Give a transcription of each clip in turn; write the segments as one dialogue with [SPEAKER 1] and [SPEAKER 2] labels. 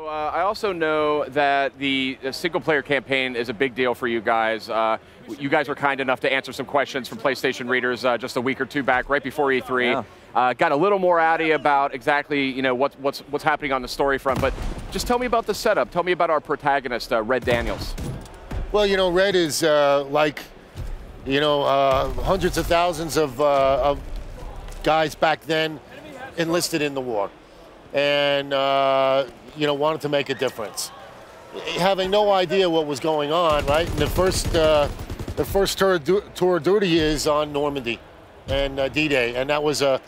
[SPEAKER 1] So I also know that the single-player campaign is a big deal for you guys. You guys were kind enough to answer some questions from PlayStation readers just a week or two back, right before E3. Yeah. Got a little more out of you about exactly what's happening on the story front. But just tell me about the setup. Tell me about our protagonist, Red Daniels.
[SPEAKER 2] Well, Red is like hundreds of thousands of guys back then enlisted in the war, and wanted to make a difference, having no idea what was going on. Right, and the first tour of duty is on Normandy and D-Day, and that was a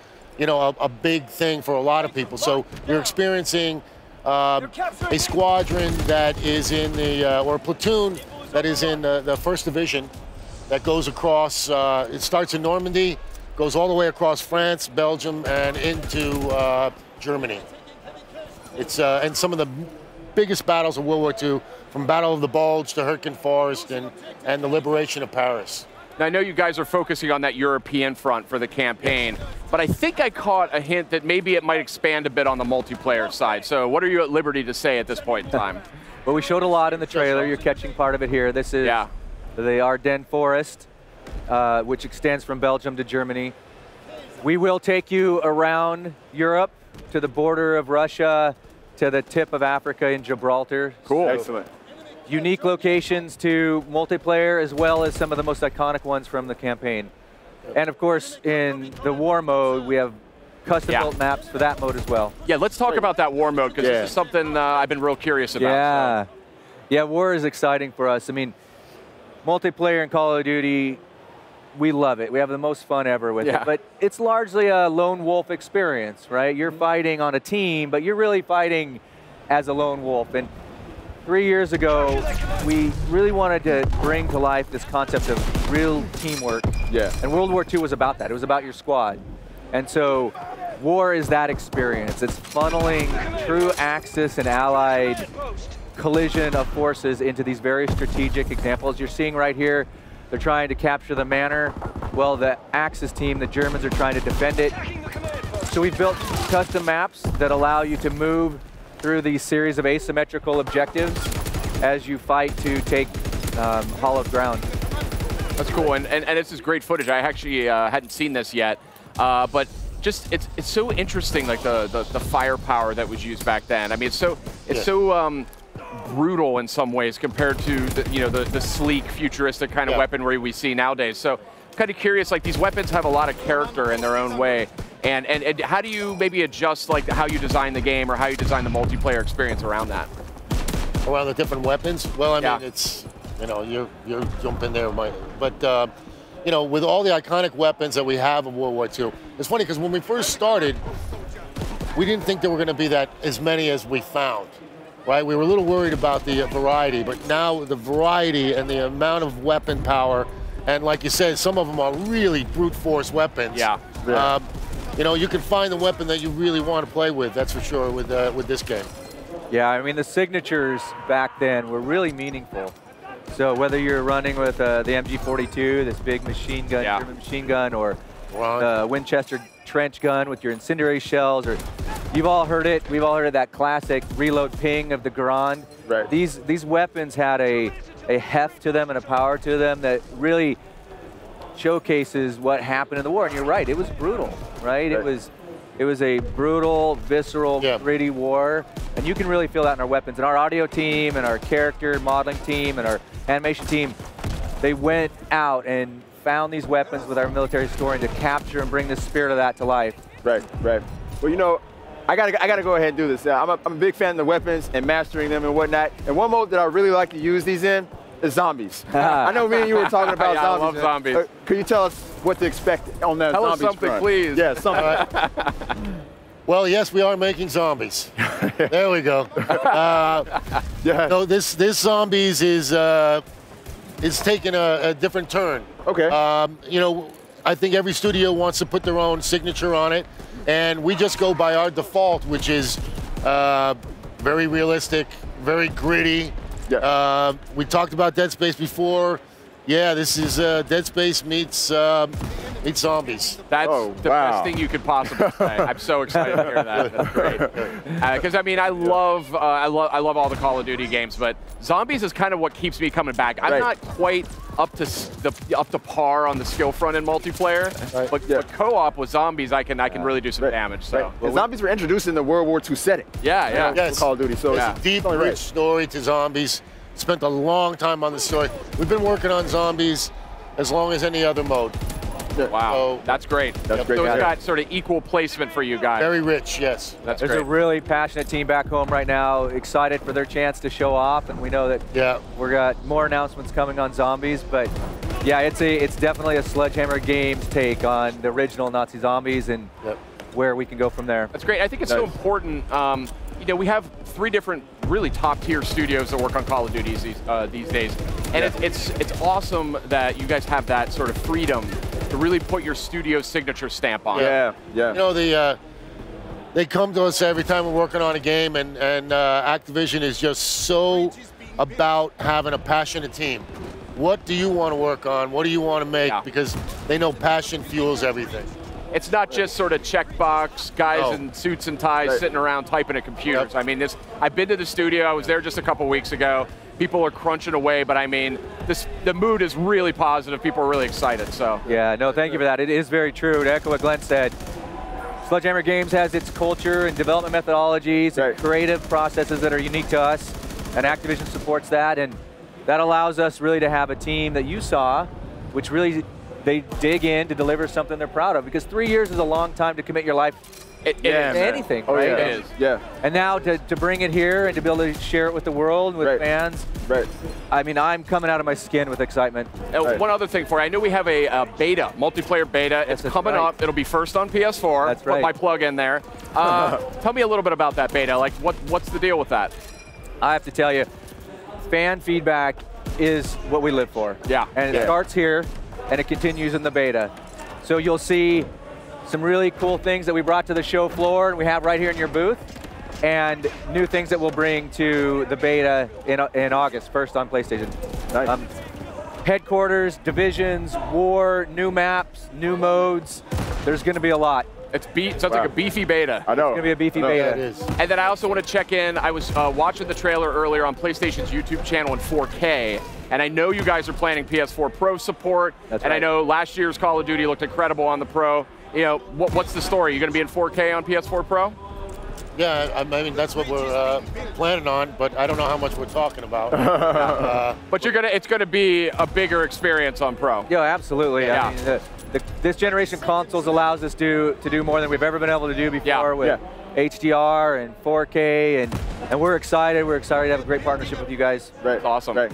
[SPEAKER 2] big thing for a lot of people. So you're experiencing a squadron that is in the or a platoon that is in the 1st Division that goes across. It starts in Normandy, goes all the way across France, Belgium, and into Germany. It's and some of the biggest battles of World War II, from Battle of the Bulge to Hürtgen Forest and the liberation of Paris.
[SPEAKER 1] Now, I know you guys are focusing on that European front for the campaign, but I think I caught a hint that maybe it might expand a bit on the multiplayer side. So what are you at liberty to say at this point in time?
[SPEAKER 3] Well, we showed a lot in the trailer. You're catching part of it here. This is the Ardennes Forest, which extends from Belgium to Germany. We will take you around Europe to the border of Russia, to the tip of Africa in Gibraltar.
[SPEAKER 1] Cool.
[SPEAKER 3] So,
[SPEAKER 1] excellent.
[SPEAKER 3] Unique locations to multiplayer, as well as some of the most iconic ones from the campaign. And of course, in the war mode, we have custom-built maps for that mode as well.
[SPEAKER 1] Yeah, let's talk about that war mode, because this is something I've been real curious about.
[SPEAKER 3] Yeah. So. Yeah, war is exciting for us. I mean, multiplayer in Call of Duty, we love it. We have the most fun ever with it. But it's largely a lone wolf experience, right? You're fighting on a team, but you're really fighting as a lone wolf. And 3 years ago, we really wanted to bring to life this concept of real teamwork. Yeah. And World War II was about that. It was about your squad. And so war is that experience. It's funneling true Axis and Allied collision of forces into these very strategic examples. You're seeing right here, they're trying to capture the manor. Well, the Axis team, the Germans, are trying to defend it. So we've built custom maps that allow you to move through these series of asymmetrical objectives as you fight to take hollowed ground.
[SPEAKER 1] That's cool, and this is great footage. I actually hadn't seen this yet, but just it's so interesting, like the firepower that was used back then. I mean, it's so brutal in some ways compared to the sleek, futuristic kind of weaponry we see nowadays. So I'm kind of curious, like these weapons have a lot of character in their own way. And how do you maybe adjust like how you design the game or how you design the multiplayer experience around that?
[SPEAKER 2] Around the different weapons? Well, I mean, it's, you're jumping there, Mike. But, with all the iconic weapons that we have in World War II, it's funny because when we first started, we didn't think there were going to be as many as we found, right? We were a little worried about the variety, but now the variety and the amount of weapon power, and like you said, some of them are really brute force weapons.
[SPEAKER 1] Yeah.
[SPEAKER 2] You can find the weapon that you really want to play with, that's for sure, with this game.
[SPEAKER 3] Yeah, I mean, the signatures back then were really meaningful. So whether you're running with the MG42, this big machine gun, German machine gun, or the Winchester trench gun with your incendiary shells, or you've all heard it, we've all heard of that classic reload ping of the Garand. Right. These weapons had a heft to them and a power to them that really showcases what happened in the war. And you're right, it was brutal, right? It was a brutal, visceral, gritty war, and you can really feel that in our weapons. And our audio team and our character modeling team and our animation team, they went out and found these weapons with our military historian to capture and bring the spirit of that to life.
[SPEAKER 4] Right. Well, I gotta go ahead and do this. I'm a big fan of the weapons and mastering them and whatnot. And one mode that I really like to use these in is zombies. I know me and you were talking about zombies.
[SPEAKER 1] I love zombies.
[SPEAKER 4] Could you tell us what to expect on that
[SPEAKER 1] zombies
[SPEAKER 4] front?
[SPEAKER 1] Tell us something, please.
[SPEAKER 4] Yeah, something.
[SPEAKER 2] Well, yes, we are making zombies. There we go. No, this zombies is taking a different turn.
[SPEAKER 4] Okay.
[SPEAKER 2] I think every studio wants to put their own signature on it, and we just go by our default, which is very realistic, very gritty. Yeah. We talked about Dead Space before. Yeah, this is Dead Space meets, Meet zombies.
[SPEAKER 1] That's the best thing you could possibly say. I'm so excited to hear that. That's great. Because I mean, I love all the Call of Duty games, but zombies is kind of what keeps me coming back. I'm not quite up to par on the skill front in multiplayer, but co-op with zombies, I can really do some damage. So
[SPEAKER 4] zombies were introduced in the World War II setting.
[SPEAKER 1] Yeah.
[SPEAKER 2] Yes.
[SPEAKER 4] Call of Duty. So
[SPEAKER 2] it's a deep, rich story to zombies. Spent a long time on the story. We've been working on zombies as long as any other mode.
[SPEAKER 1] Wow, that's great. That's great. So it's got sort of equal placement for you guys.
[SPEAKER 2] Very rich, yes.
[SPEAKER 1] That's
[SPEAKER 3] There's
[SPEAKER 1] great.
[SPEAKER 3] a really passionate team back home right now, excited for their chance to show off, and we know that we've got more announcements coming on zombies, but yeah, it's definitely a Sledgehammer Games take on the original Nazi zombies and where we can go from there.
[SPEAKER 1] That's great. I think it's so important. You know, we have 3 different really top-tier studios that work on Call of Duty these days, and it's awesome that you guys have that sort of freedom to really put your studio signature stamp on it.
[SPEAKER 2] You know, they come to us every time we're working on a game, and Activision is just so about having a passionate team. What do you want to work on? What do you want to make? Because they know passion fuels everything.
[SPEAKER 1] It's not just sort of checkbox guys in suits and ties sitting around typing at computers. I mean, I've been to the studio. I was there just a couple weeks ago. People are crunching away, but I mean, the mood is really positive. People are really excited. So
[SPEAKER 3] yeah, no, thank you for that. It is very true. To echo what Glenn said, Sledgehammer Games has its culture and development methodologies and creative processes that are unique to us, and Activision supports that, and that allows us really to have a team that you saw, which really they dig in to deliver something they're proud of, because 3 years is a long time to commit your life to anything, right?
[SPEAKER 1] It is. Yeah.
[SPEAKER 3] And now to bring it here and to be able to share it with the world, with fans. I mean, I'm coming out of my skin with excitement.
[SPEAKER 1] One other thing for you. I know we have a beta, multiplayer beta. It's coming up. It'll be first on PS4.
[SPEAKER 3] That's right.
[SPEAKER 1] Put my plug in there. Tell me a little bit about that beta. Like, what's the deal with that?
[SPEAKER 3] I have to tell you, fan feedback is what we live for.
[SPEAKER 1] Yeah.
[SPEAKER 3] And it starts here, and it continues in the beta. So you'll see some really cool things that we brought to the show floor and we have right here in your booth, and new things that we'll bring to the beta in August, first on PlayStation.
[SPEAKER 4] Nice.
[SPEAKER 3] Headquarters, divisions, war, new maps, new modes. There's going to be a lot.
[SPEAKER 1] Sounds like a beefy beta.
[SPEAKER 4] I know.
[SPEAKER 3] It's going to be a beefy beta.
[SPEAKER 2] Yeah, it is.
[SPEAKER 1] And then I also want to check in. I was watching the trailer earlier on PlayStation's YouTube channel in 4K, and I know you guys are planning PS4 Pro support.
[SPEAKER 3] That's
[SPEAKER 1] and
[SPEAKER 3] right.
[SPEAKER 1] I know last year's Call of Duty looked incredible on the Pro. You know, what's the story? You're going to be in 4K on PS4 Pro?
[SPEAKER 2] Yeah, I mean, that's what we're planning on, but I don't know how much we're talking about.
[SPEAKER 1] But it's gonna be a bigger experience on Pro.
[SPEAKER 3] Yeah, absolutely. I mean, this generation consoles allows us to do more than we've ever been able to do before with HDR and 4K, and we're excited. We're excited to have a great partnership with you guys.
[SPEAKER 1] It's awesome.